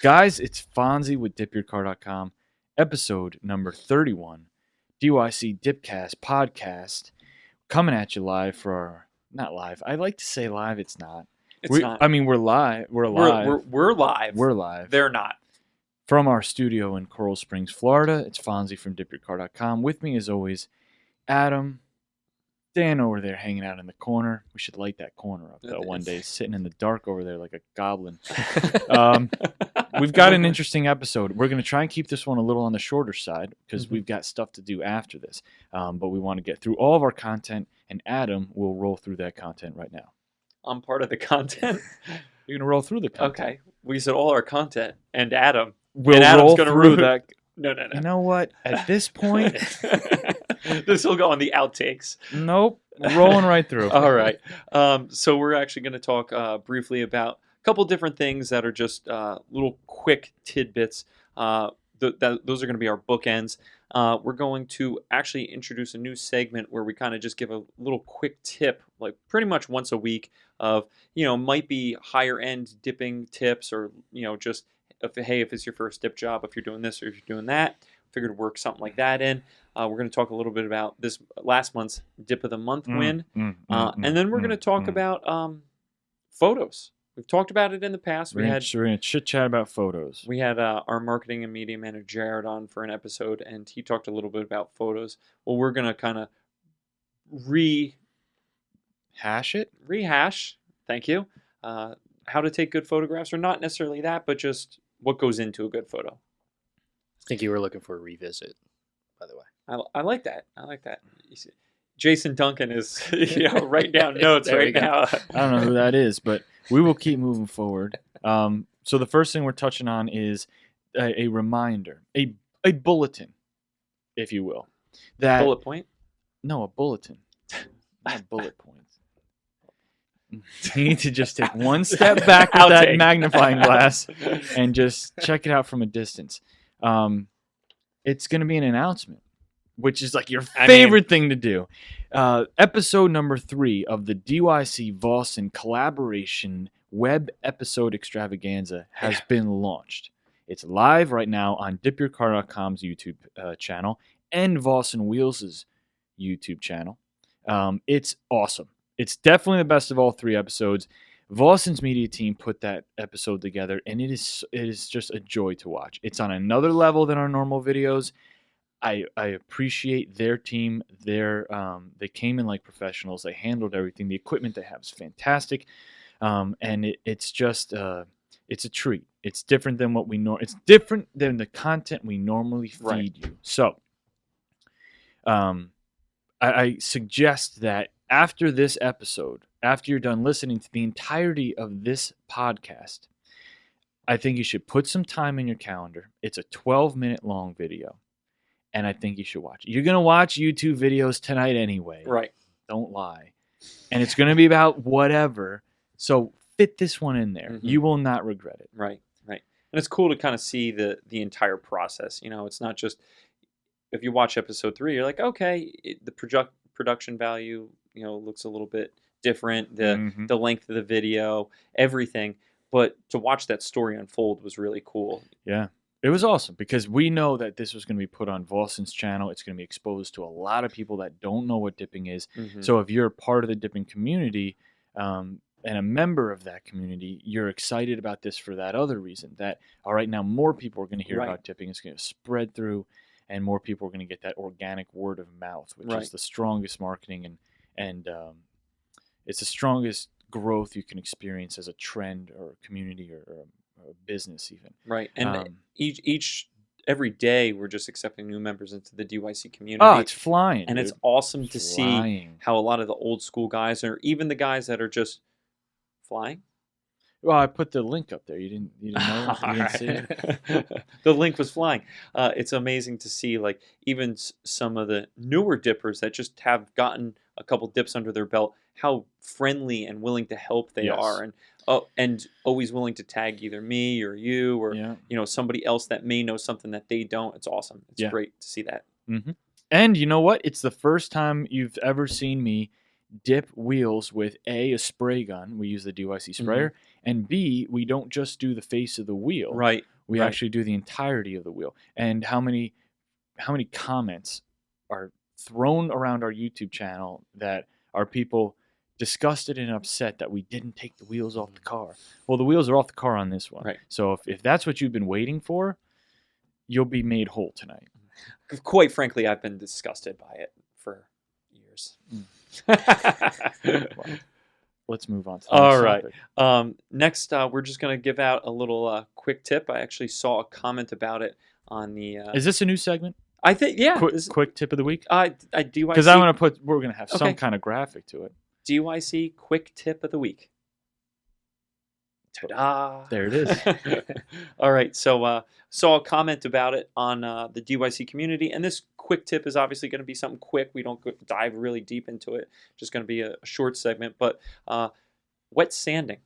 Guys, it's Fonzie with DipYourCar.com, episode number 31, DYC DipCast podcast, coming at you live for our, not live, I like to say live, it's not. It's not. I mean, we're live. We're live. We're live. We're live. They're not. From our studio in Coral Springs, Florida, it's Fonzie from DipYourCar.com. With me, as always, Adam, Dan over there hanging out in the corner. We should light that corner up, though, one day, sitting in the dark over there like a goblin. We've got an interesting episode. We're going to try and keep this one a little on the shorter side because we've got stuff to do after this. But we want to get through all of our content, and Adam will roll through that content right now. I'm part of the content. You're going to roll through the content. Okay. We said all our content, and Adam. We'll roll through that. No. You know what? At this point... This will go on the outtakes. Nope. Rolling right through. All right. So we're actually going to talk briefly about a couple different things that are just little quick tidbits. Those are going to be our bookends. We're going to actually introduce a new segment where we kind of just give a little quick tip, like pretty much once a week of, might be higher end dipping tips or, just, if it's your first dip job, if you're doing this or if you're doing that. Figured to work something like that in. We're going to talk a little bit about this last month's Dip of the Month win. And then we're going to talk about photos. We've talked about it in the past. We're going to chit-chat about photos. We had our marketing and media manager, Jared, on for an episode, and he talked a little bit about photos. Well, we're going to kind of rehash, thank you, how to take good photographs, or not necessarily that, but just what goes into a good photo. I think you were looking for a revisit, by the way. I like that. Jason Duncan is writing down notes right now. I don't know who that is, but we will keep moving forward. So the first thing we're touching on is a reminder, a bulletin, if you will. That bullet point? No, a bulletin. Not bullet points. You need to just take one step back with that magnifying glass and just check it out from a distance. It's going to be an announcement, which is like your favorite thing to do. Episode number 3 of the DYC Vossen collaboration web episode extravaganza has been launched. It's live right now on DipYourCar.com's YouTube channel and Vossen Wheels' YouTube channel. It's awesome. It's definitely the best of all 3 episodes. Vossen's media team put that episode together, and it is just a joy to watch. It's on another level than our normal videos. I appreciate their team. They came in like professionals. They handled everything. The equipment they have is fantastic, and it's just it's a treat. It's different than what we know. It's different than the content we normally feed you. So, I suggest that after this episode, after you're done listening to the entirety of this podcast, I think you should put some time in your calendar. It's a 12-minute long video, and I think you should watch it. You're going to watch YouTube videos tonight anyway. Right. Don't lie. And it's going to be about whatever, so fit this one in there. You will not regret it. Right. And it's cool to kind of see the entire process. It's not just, if you watch episode 3, you're like, okay, the production value, looks a little bit different, the length of the video, everything, but to watch that story unfold was really cool. Yeah, it was awesome because we know that this was going to be put on Vossen's channel. It's going to be exposed to a lot of people that don't know what dipping is. So if you're a part of the dipping community and a member of that community, you're excited about this for that other reason, that all right, now more people are going to hear about dipping. It's going to spread through, and more people are going to get that organic word of mouth, which is the strongest marketing and it's the strongest growth you can experience as a trend or a community or a business even. Right. And every day we're just accepting new members into the DYC community. Oh, it's flying. And dude. It's awesome to see how a lot of the old school guys, or even the guys that are just flying. Well, I put the link up there. You didn't know? You didn't see it? The link was flying. It's amazing to see, like, even some of the newer dippers that just have gotten a couple dips under their belt, how friendly and willing to help they are, and always willing to tag either me or you or somebody else that may know something that they don't. It's awesome. It's great to see that. And you know what? It's the first time you've ever seen me dip wheels with a spray gun. We use the DYC sprayer, and B, we don't just do the face of the wheel. Right. We actually do the entirety of the wheel. And how many comments are thrown around our YouTube channel that are people disgusted and upset that we didn't take the wheels off the car? Well, the wheels are off the car on this one. Right. So if that's what you've been waiting for, you'll be made whole tonight. Quite frankly, I've been disgusted by it for years. Well, let's move on to the All next right. topic. Next, we're just going to give out a little quick tip. I actually saw a comment about it on the. Is this a new segment? I think, yeah. Quick tip of the week? DYC. Because we're going to have some kind of graphic to it. DYC quick tip of the week. Ta-da! There it is. All right. So saw a comment about it on the DYC community, and this quick tip is obviously going to be something quick. We don't dive really deep into it. Just going to be a short segment. But wet sanding.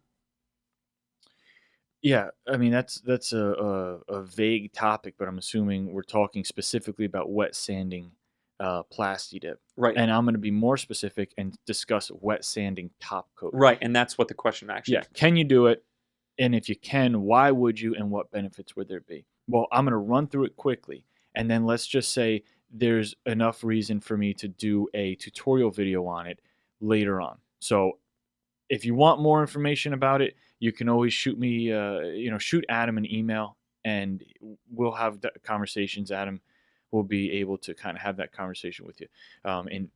Yeah, I mean that's a vague topic, but I'm assuming we're talking specifically about wet sanding Plasti Dip. Right. And I'm going to be more specific and discuss wet sanding top coat. Right, and that's what the question actually is. Yeah, can you do it? And if you can, why would you, and what benefits would there be? Well, I'm going to run through it quickly, and then let's just say there's enough reason for me to do a tutorial video on it later on. So if you want more information about it, you can always shoot me, shoot Adam an email, and we'll have conversations. Adam will be able to kind of have that conversation with you in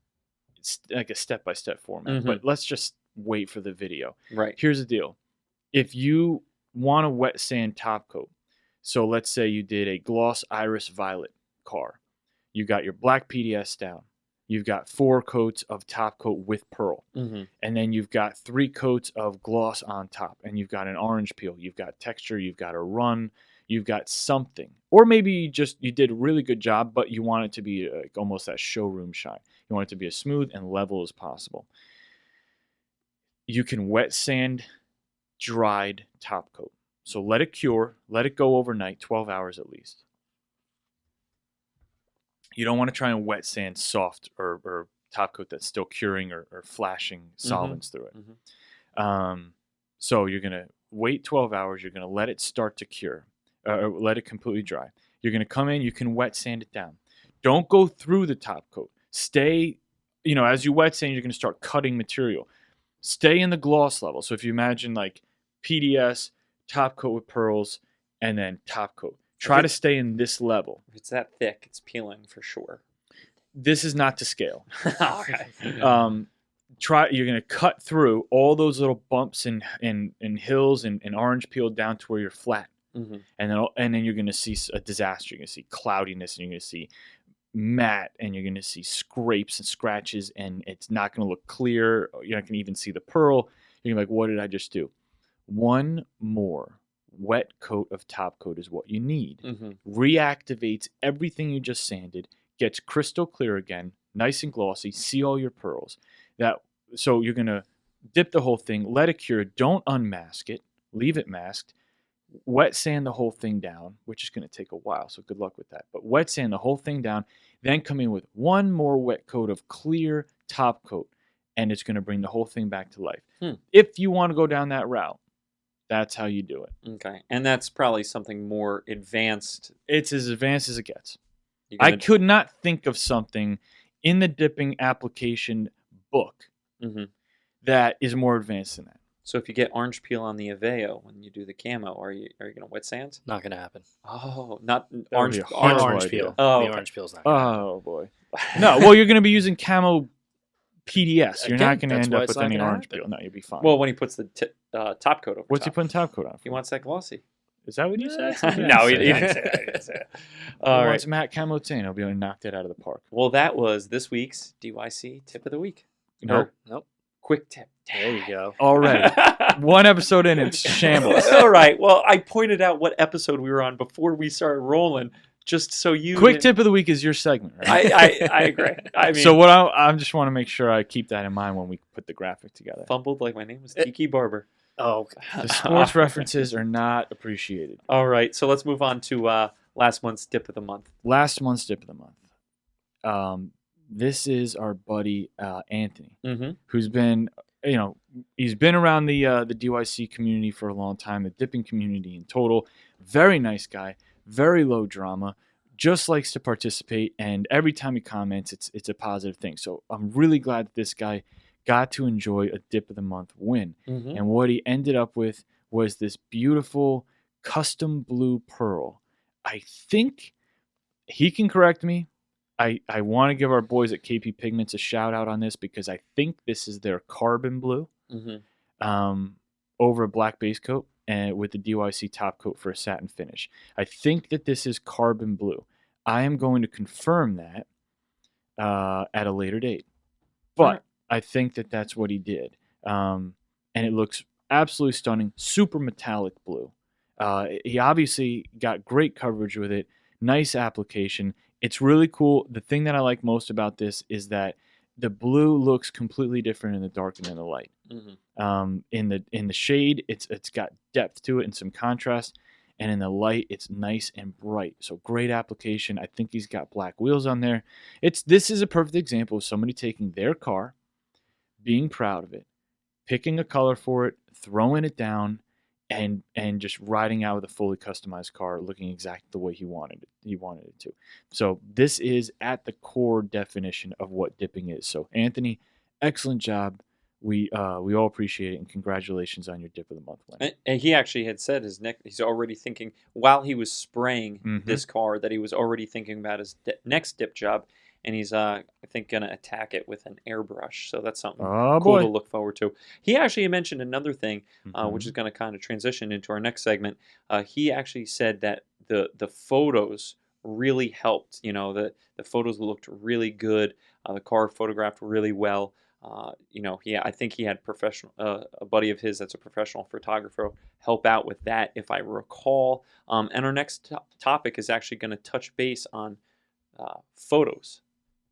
like a step-by-step format. Mm-hmm. But let's just wait for the video. Right. Here's the deal. If you want a wet sand top coat, so let's say you did a gloss iris violet car. You got your black PDS down. You've got 4 coats of top coat with pearl. Mm-hmm. And then you've got 3 coats of gloss on top. And you've got an orange peel. You've got texture. You've got a run. You've got something. Or maybe you did a really good job, but you want it to be almost that showroom shine. You want it to be as smooth and level as possible. You can wet sand dried top coat. So let it cure. Let it go overnight, 12 hours at least. You don't want to try and wet sand soft or top coat that's still curing or flashing solvents through it. Mm-hmm. So you're going to wait 12 hours. You're going to let it start to cure or let it completely dry. You're going to come in. You can wet sand it down. Don't go through the top coat. Stay, as you wet sand, you're going to start cutting material. Stay in the gloss level. So if you imagine like PDS, top coat with pearls, and then top coat. Try to stay in this level. If it's that thick, it's peeling for sure. This is not to scale. Okay. You're going to cut through all those little bumps and hills and orange peel down to where you're flat. Mm-hmm. And then you're going to see a disaster. You're going to see cloudiness, and you're going to see matte, and you're going to see scrapes and scratches, and it's not going to look clear. You're not going to even see the pearl. You're going to be like, what did I just do? One more wet coat of top coat is what you need. Mm-hmm. Reactivates everything you just sanded, gets crystal clear again, nice and glossy, see all your pearls. So you're going to dip the whole thing, let it cure, don't unmask it, leave it masked, wet sand the whole thing down, which is going to take a while, so good luck with that. But wet sand the whole thing down, then come in with one more wet coat of clear top coat, and it's going to bring the whole thing back to life. If you want to go down that route, that's how you do it. Okay. And that's probably something more advanced. It's as advanced as it gets. I could not think of something in the dipping application book that is more advanced than that. So if you get orange peel on the Aveo when you do the camo, are you going to wet sand? Not going to happen. Oh, not orange peel. Oh, the okay. orange peel's not gonna happen. Oh, boy. No, well, you're going to be using camo PDS. You're Again, not going to that's end why up it's with not any gonna orange happen. peel. No, you'll be fine. Well, when he puts the top coat over What's he top. putting top coat on He for? wants that glossy. Is that what you said? No, he didn't say that. He didn't say that. All He right. wants Matt Camo Tan. He'll be able to knock that out of the park. Well, that was this week's DYC tip of the week. Nope. Nope. Quick tip. There you go. Already. One episode in, it's shambles. All right. Well, I pointed out what episode we were on before we started rolling, just so you. Quick tip of the week is your segment, right? I agree. I mean, So what I just want to make sure I keep that in mind when we put the graphic together. fumbled like my name was Kiki Barber. Oh, The sports references are not appreciated. All right. So let's move on to last month's dip of the month. Last month's dip of the month. this is our buddy Anthony, Mm-hmm. who's been, he's been around the DYC community for a long time, the dipping community in total. Very nice guy, very low drama, just likes to participate, and every time he comments, it's a positive thing. So I'm really glad that this guy got to enjoy a Dip of the Month win. Mm-hmm. And what he ended up with was this beautiful custom blue pearl. I think he can correct me. I want to give our boys at KP Pigments a shout out on this because I think this is their carbon blue over a black base coat and with the DYC top coat for a satin finish. I think that this is carbon blue. I am going to confirm that at a later date. But I think that that's what he did. And it looks absolutely stunning. Super metallic blue. He obviously got great coverage with it. Nice application. It's really cool. The thing that I like most about this is that the blue looks completely different in the dark and in the light. Mm-hmm. In the shade, it's got depth to it and some contrast, and in the light, it's nice and bright. So great application. I think he's got black wheels on there. This is a perfect example of somebody taking their car, being proud of it, picking a color for it, throwing it down, and just riding out with a fully customized car looking exactly the way he wanted it to. So this is at the core definition of what dipping is. So Anthony, excellent job. We all appreciate it, and congratulations on your Dip of the Month win. And he actually had said he's already thinking while he was spraying this car that he was already thinking about his next dip job, and he's I think gonna attack it with an airbrush. So that's something cool to look forward to. He actually mentioned another thing, which is going to kind of transition into our next segment. He actually said that the photos really helped. The photos looked really good. The car photographed really well. I think he had a buddy of his that's a professional photographer help out with that, if I recall. And our next topic is actually going to touch base on photos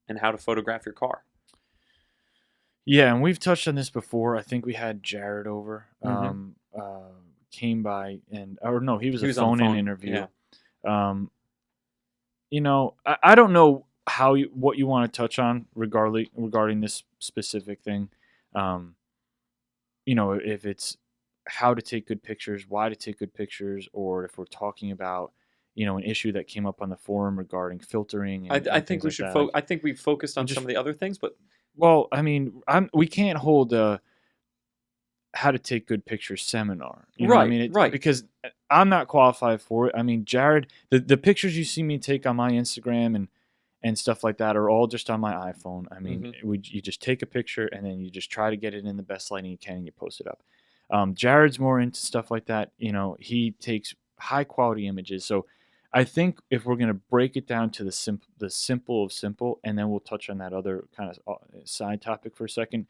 and how to photograph your car. Yeah, and we've touched on this before. I think we had Jared over, came by, he was a phone-in interview. Yeah. I don't know what you want to touch on regarding this specific thing. If it's how to take good pictures, why to take good pictures, or if we're talking about an issue that came up on the forum regarding filtering. I think we should. I think we've focused on some of the other things, but we can't hold a how to take good pictures seminar. Right. Because I'm not qualified for it. I mean, Jared, the pictures you see me take on my Instagram and stuff like that are all just on my iPhone. I mean, you just take a picture and then you just try to get it in the best lighting you can and you post it up. Jared's more into stuff like that. He takes high quality images. So I think if we're going to break it down to the simple of simple, and then we'll touch on that other kind of side topic for a second,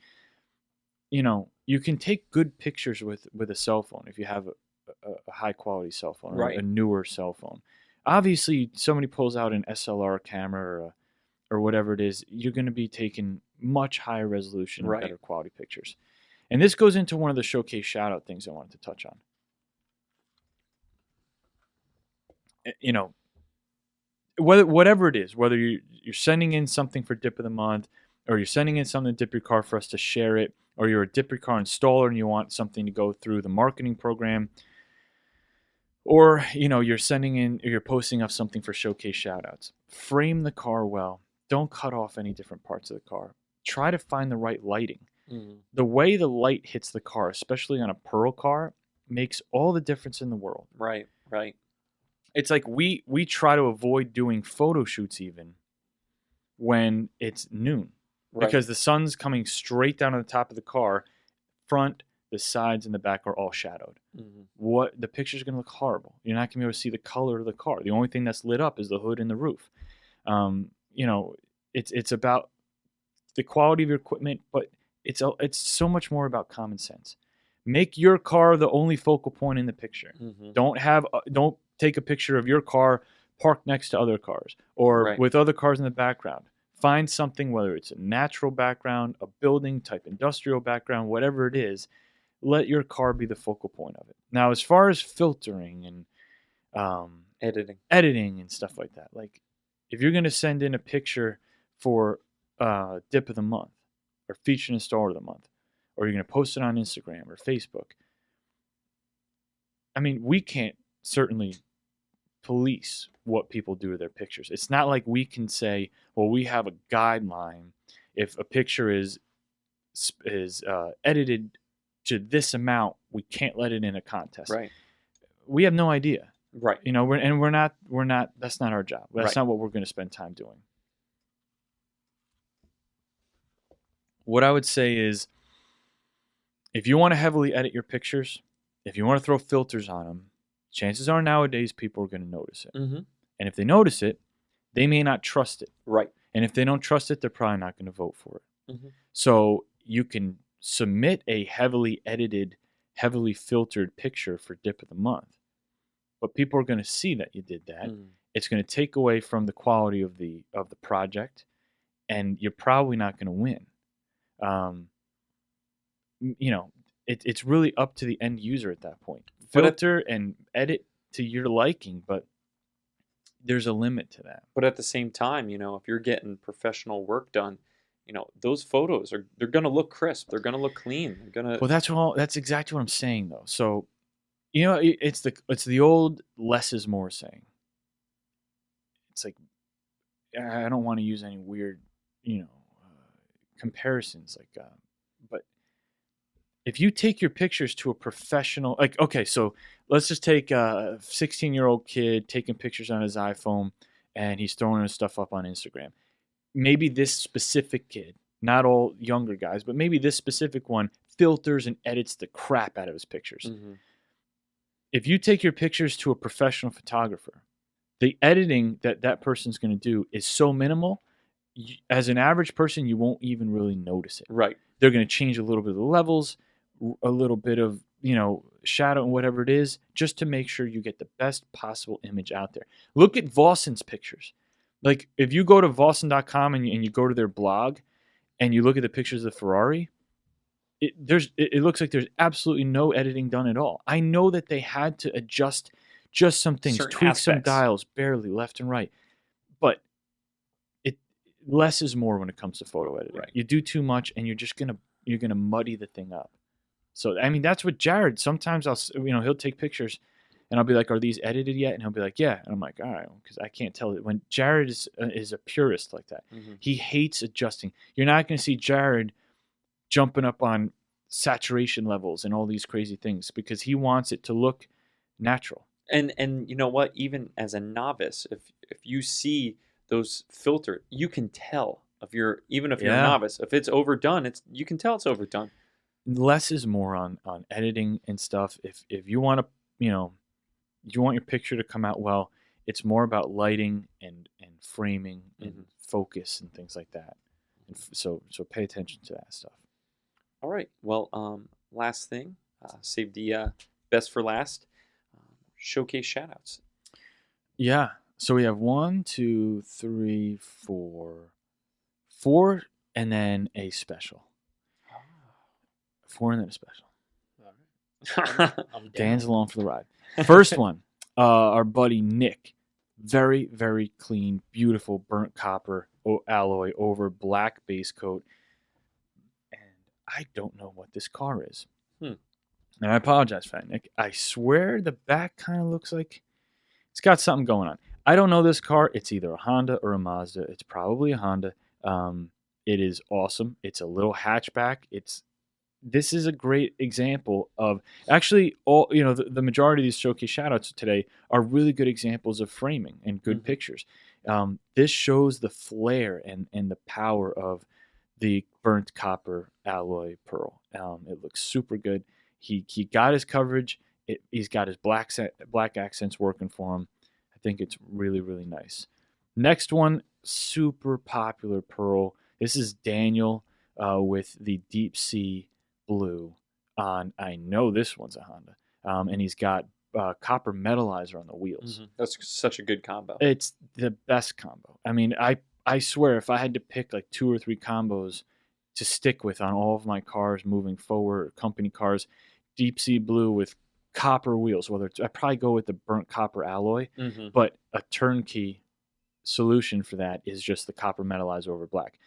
you can take good pictures with a cell phone if you have a high quality cell phone, or a newer cell phone. Obviously, somebody pulls out an SLR camera or whatever it is, you're going to be taking much higher resolution and better quality pictures. And this goes into one of the showcase shoutout things I wanted to touch on. Whatever it is, whether you're sending in something for Dip of the Month, or you're sending in something to Dip Your Car for us to share it, or you're a Dip Your Car installer and you want something to go through the marketing program, or you're posting up something for showcase shoutouts. Frame the car well. Don't cut off any different parts of the car. Try to find the right lighting. The way the light hits the car, especially on a Pearl car, makes all the difference in the world. Right. It's like we try to avoid doing photo shoots even when it's noon, because the sun's coming straight down on the top of the car. Front, the sides, and the back are all shadowed. The picture's going to look horrible. You're not going to be able to see the color of the car. The only thing that's lit up is the hood and the roof. It's about the quality of your equipment, but it's so much more about common sense. Make your car the only focal point in the picture. Don't take a picture of your car parked next to other cars or with other cars in the background. Find something, whether it's a natural background, a building type industrial background, whatever it is, let your car be the focal point of it. Now, as far as filtering and editing and stuff like that, like if you're going to send in a picture for dip of the month or feature installer of the month, or you're going to post it on Instagram or Facebook. I mean, we can't certainly police what people do to their pictures. It's not like we can say, well, we have a guideline. If a picture is edited to this amount, we can't let it in a contest. Right. We have no idea. Right. You know, we're not. That's not our job. That's Right. not what we're going to spend time doing. What I would say is, if you want to heavily edit your pictures, if you want to throw filters on them, chances are nowadays people are going to notice it. Mm-hmm. And if they notice it, they may not trust it. Right. And if they don't trust it, they're probably not going to vote for it. Mm-hmm. So you can submit a heavily edited, heavily filtered picture for dip of the month. But people are going to see that you did that. Mm. It's going to take away from the quality of the project, and you're probably not going to win. You know, it's really up to the end user at that point. Filter and edit to your liking, but there's a limit to that. But at the same time, you know, if you're getting professional work done, you know, those photos they're going to look crisp. They're going to look clean. They're going to. Well, that's exactly what I'm saying, though. So, you know, it's the old less is more saying. It's like, I don't want to use any weird, you know, comparisons, like, but if you take your pictures to a professional, like, okay, so let's just take a 16-year-old kid taking pictures on his iPhone, and he's throwing his stuff up on Instagram. Maybe this specific kid, not all younger guys, but maybe this specific one filters and edits the crap out of his pictures. Mm-hmm. If you take your pictures to a professional photographer, the editing that person's going to do is so minimal, as an average person, you won't even really notice it. Right. They're going to change a little bit of the levels, a little bit of, you know, shadow and whatever it is, just to make sure you get the best possible image out there. Look at Vosen's pictures. Like, if you go to Vosen.com and you go to their blog and you look at the pictures of the Ferrari, it looks like there's absolutely no editing done at all. I know that they had to adjust just some things, Certain tweak aspects. some dials, barely left and right. But less is more when it comes to photo editing. Right. You do too much, and you're gonna muddy the thing up. So I mean, that's what Jared. Sometimes he'll take pictures, and I'll be like, "Are these edited yet?" And he'll be like, "Yeah." And I'm like, "All right," because I can't tell it. When Jared is a purist like that, Mm-hmm. he hates adjusting. You're not gonna see Jared jumping up on saturation levels and all these crazy things because he wants it to look natural. And you know what? Even as a novice, if you see those filtered, you can tell even if you're a novice, if it's overdone, you can tell it's overdone. Less is more on editing and stuff. If you want to, you want your picture to come out well, it's more about lighting and framing and focus and things like that. And so pay attention to that stuff. All right. Well, last thing, save the best for last. Showcase shoutouts. Yeah. So we have 1, 2, 3, 4, and then a special. 4 and then a special. All right. I'm down. Dan's along for the ride. First one, our buddy Nick. Very, very clean, beautiful burnt copper alloy over black base coat. And I don't know what this car is. And I apologize for that, Nick. I swear the back kind of looks like it's got something going on. I don't know this car. It's either a Honda or a Mazda. It's probably a Honda. It is awesome. It's a little hatchback. This is a great example of actually all, the majority of these showcase shoutouts today are really good examples of framing and good pictures. This shows the flair and the power of the burnt copper alloy pearl. It looks super good. He got his coverage. He's got his black accents working for him. I think it's really, really nice. Next one, super popular pearl. This is Daniel with the deep sea blue on. I know this one's a Honda. And he's got copper metallizer on the wheels. That's such a good combo. It's the best combo. I mean, I swear if I had to pick like 2 or 3 combos to stick with on all of my cars moving forward, company cars, deep sea blue with copper wheels, I'd probably go with the burnt copper alloy, but a turnkey solution for that is just the copper metallizer over black.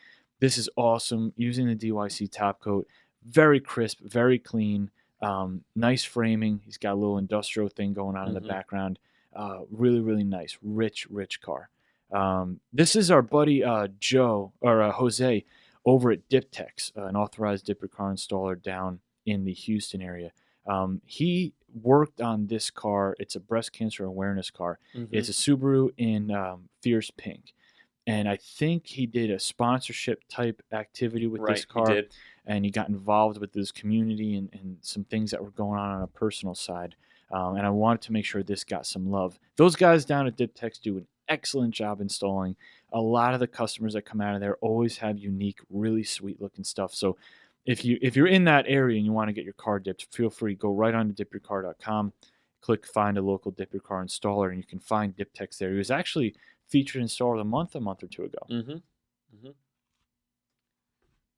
This is awesome. Using the DYC top coat, very crisp, very clean, nice framing. He's got a little industrial thing going on in the background. Really, really nice, rich car. This is our buddy Jose over at DipTex, an authorized DipYourCar installer down in the Houston area. He worked on this car. It's a breast cancer awareness car. It's a Subaru in Fierce Pink. And I think he did a sponsorship type activity with this car. He did. And he got involved with this community and some things that were going on a personal side. And I wanted to make sure this got some love. Those guys down at DipTex do an excellent job installing. A lot of the customers that come out of there always have unique, really sweet looking stuff. So if you're in that area and you want to get your car dipped, feel free, go right on to DipYourCar.com, click find a local DipYourCar installer, and you can find DipTex there. He was actually featured installer of the month a month or two ago.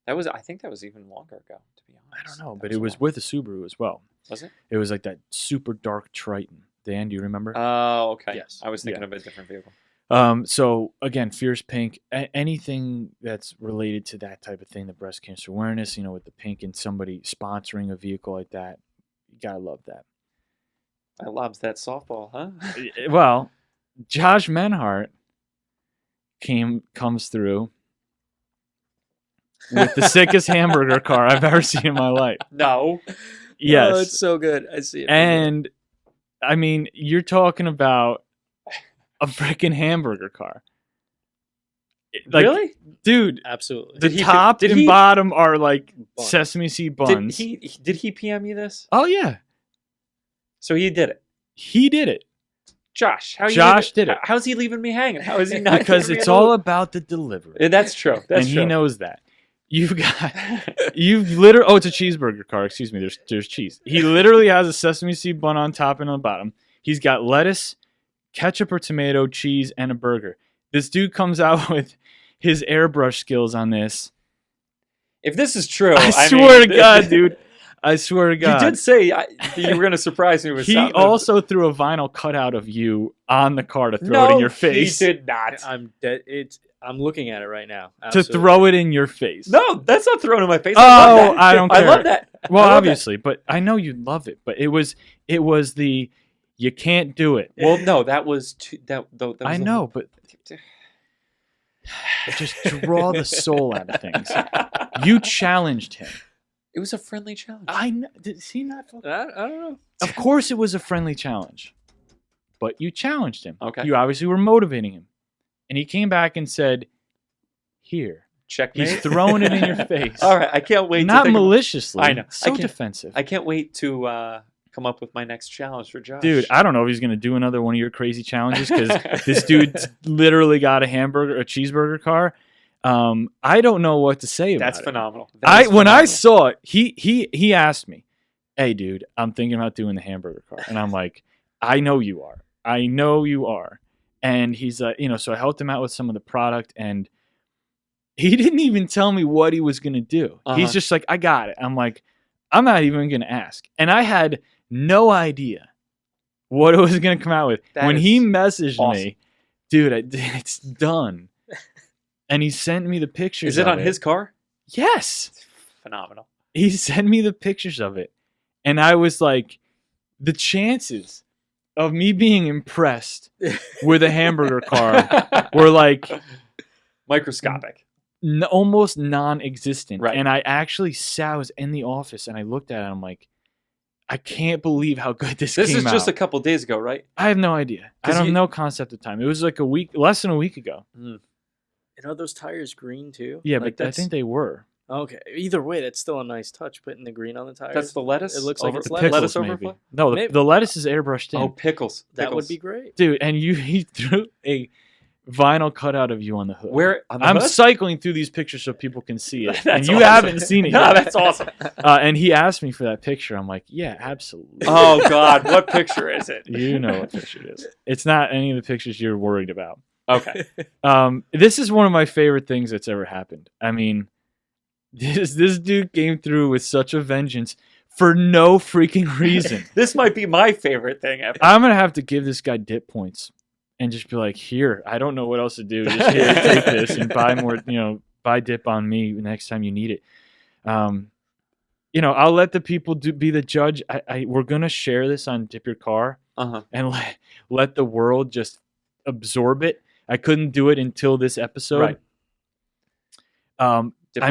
I think that was even longer ago, to be honest. I don't know, but it was with a Subaru as well. Was it? It was like that super dark Triton. Dan, do you remember? Oh, okay. Yes. I was thinking of a different vehicle. So again, Fierce Pink, anything that's related to that type of thing, the breast cancer awareness, with the pink and somebody sponsoring a vehicle like that, you gotta love that. I lobs that softball, huh? Well, Josh Menhart comes through with the sickest hamburger car I've ever seen in my life. No. Yes. Oh, it's so good. I see it. And I mean, you're talking about a freaking hamburger car. Like, really? Dude, Absolutely. the top and bottom are like sesame seed buns. Did he PM you this? Oh, yeah. So he did it. He did it. Josh did it. How's he leaving me hanging? How is he not? Because it's all about the delivery. That's true. That's true. He knows that. You've literally. Oh, it's a cheeseburger car. Excuse me. There's cheese. He literally has a sesame seed bun on top and on the bottom. He's got lettuce, ketchup or tomato, cheese, and a burger. This dude comes out with his airbrush skills on this. If this is true, I swear to God, dude. I swear to God. You did say you were going to surprise me with something. He also threw a vinyl cutout of you on the car to throw it in your face. He did not. I'm dead. I'm looking at it right now. Absolutely. To throw it in your face. No, that's not thrown in my face. I don't care. I love that. Well, obviously, but I know you love it. But it was the you can't do it. Well, no, that was that was I know, but just draw the soul out of things. You challenged him. It was a friendly challenge. I know. Did he not? I don't know. Of course, it was a friendly challenge, but you challenged him. Okay. You obviously were motivating him, and he came back and said, "Here, checkmate." He's throwing it in your face. All right, I can't wait. Not maliciously. I know. So defensive. I can't wait to come up with my next challenge for Josh. Dude, I don't know if he's gonna do another one of your crazy challenges because this dude literally got a cheeseburger car. I don't know what to say about That's it. Phenomenal. When I saw it, he asked me, "Hey, dude, I'm thinking about doing the hamburger car," and I'm like, "I know you are. I know you are." And he's so I helped him out with some of the product, and he didn't even tell me what he was gonna do. He's just like, "I got it." I'm like, I'm not even gonna ask, and I had no idea what it was gonna come out with. When he messaged me, dude, it's done. And he sent me the pictures. Is it on his car? Yes. It's phenomenal. He sent me the pictures of it. And I was like, the chances of me being impressed with a hamburger car were like microscopic. Almost non-existent. Right. And I was in the office and I looked at it and I'm like, I can't believe how good this came out. This is just a couple days ago, right? I have no idea. I have no concept of time. It was like less than a week ago. And are those tires green too? Yeah, but I think they were. Okay. Either way, that's still a nice touch, putting the green on the tires. That's the lettuce? It looks like it's lettuce overflow? No, the lettuce is airbrushed in. Oh, pickles. That would be great. Dude, and he threw a vinyl cutout of you on the hood. Where? I'm cycling through these pictures so people can see it. And you awesome. haven't seen it yet. No, that's awesome. And he asked me for that picture. I'm like, yeah, absolutely. Oh, God. What picture is it? You know what picture it is. It's not any of the pictures you're worried about. Okay. This is one of my favorite things that's ever happened. I mean, this dude came through with such a vengeance for no freaking reason. This might be my favorite thing ever. I'm going to have to give this guy dip points and just be like, here, I don't know what else to do. Just here, take this and buy buy dip on me next time you need it. I'll let the people be the judge. We're gonna share this on Dip Your Car and let the world just absorb it. I couldn't do it until this episode. Right. Dip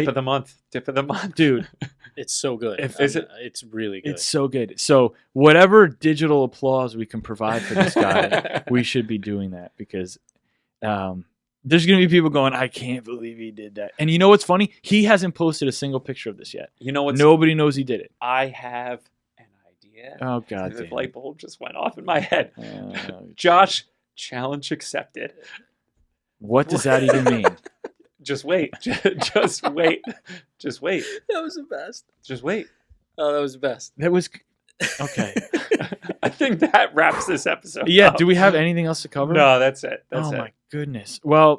of the month, dude. It's so good. It's really good. It's so good. So whatever digital applause we can provide for this guy, we should be doing that because there's going to be people going, I can't believe he did that. And you know what's funny? He hasn't posted a single picture of this yet. You know what? Nobody knows he did it. I have an idea. Oh, God. The light bulb just went off in my head. Oh, Josh, challenge accepted. What does that even mean? Just wait. Just wait. Just wait. That was the best. Just wait. Oh, that was the best. That was okay. I think that wraps this episode. Yeah. up. Do we have anything else to cover? No, that's it. That's it. My goodness. Well,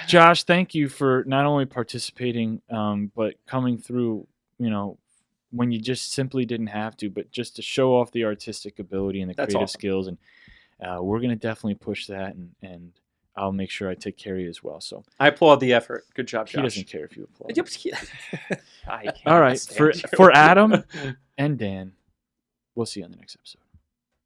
Josh, thank you for not only participating, but coming through, when you just simply didn't have to, but just to show off the artistic ability and the That's creative awesome. skills. And we're going to definitely push that and I'll make sure I take care of you as well. So I applaud the effort. Good job, Josh. he doesn't care if you applaud. I can't All right. stand you. For Adam and Dan, we'll see you on the next episode.